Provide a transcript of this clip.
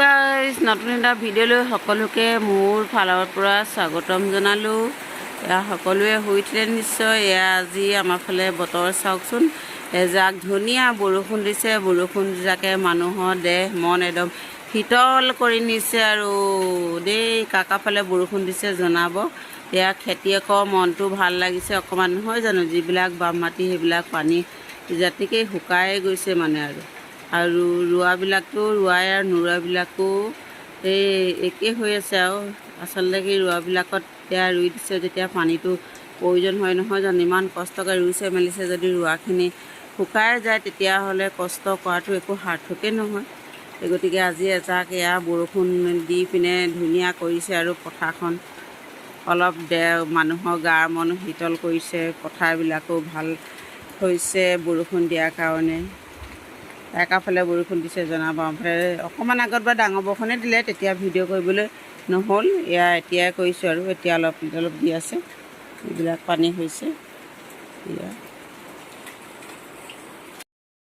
Guys নতুন এটা ভিডিঅ'লৈ সকলোকে মোৰ ফালৰ পৰা স্বাগতম জনালোঁ। এয়া সকলোৱে শুই উঠিলে নিশ্চয়। এয়া আজি আমাৰ ফালে বতৰ চাওকচোন, এজাক ধুনীয়া বৰষুণ দিছে। বৰষুণ যাকে মানুহৰ দেহ মন একদম শীতল কৰি নিছে আৰু দেই। কাকা ফালে বৰষুণ দিছে জনাব। এয়া খেতিয়কৰ মনটো ভাল লাগিছে অকণমান, নহয় জানো? যিবিলাক বাম মাটি সেইবিলাক পানী জাতিকেই শুকাই গৈছে মানে আৰু ৰোৱাবিলাকতো ৰোৱাই আৰু নোৰোৱাবিলাকো এই একেই হৈ আছে আৰু আচলতে কি ৰোৱাবিলাকত এতিয়া ৰুই দিছে যেতিয়া পানীটো প্ৰয়োজন হয়, নহয় জানো? ইমান কষ্টকৈ ৰুইছে মেলিছে, যদি ৰোৱাখিনি শুকাই যায় তেতিয়াহ'লে কষ্ট কৰাটো একো সাৰ্থকেই নহয়। গতিকে আজি এজাক এয়া বৰষুণ দি পিনে ধুনীয়া কৰিছে আৰু পথাৰখন অলপ মানুহৰ গাৰ মন শীতল কৰিছে। পথাৰবিলাকো ভাল হৈছে বৰষুণ দিয়াৰ কাৰণে। একাফালে বৰষুণ দিছে জনাব। আমাফালে অকণমান আগত বা ডাঙৰ বৰষুণে দিলে, তেতিয়া ভিডিঅ' কৰিবলৈ নহ'ল। এয়া এতিয়াই কৰিছোঁ আৰু এতিয়া অলপ অলপ দি আছে, এইবিলাক পানী হৈছে এয়া।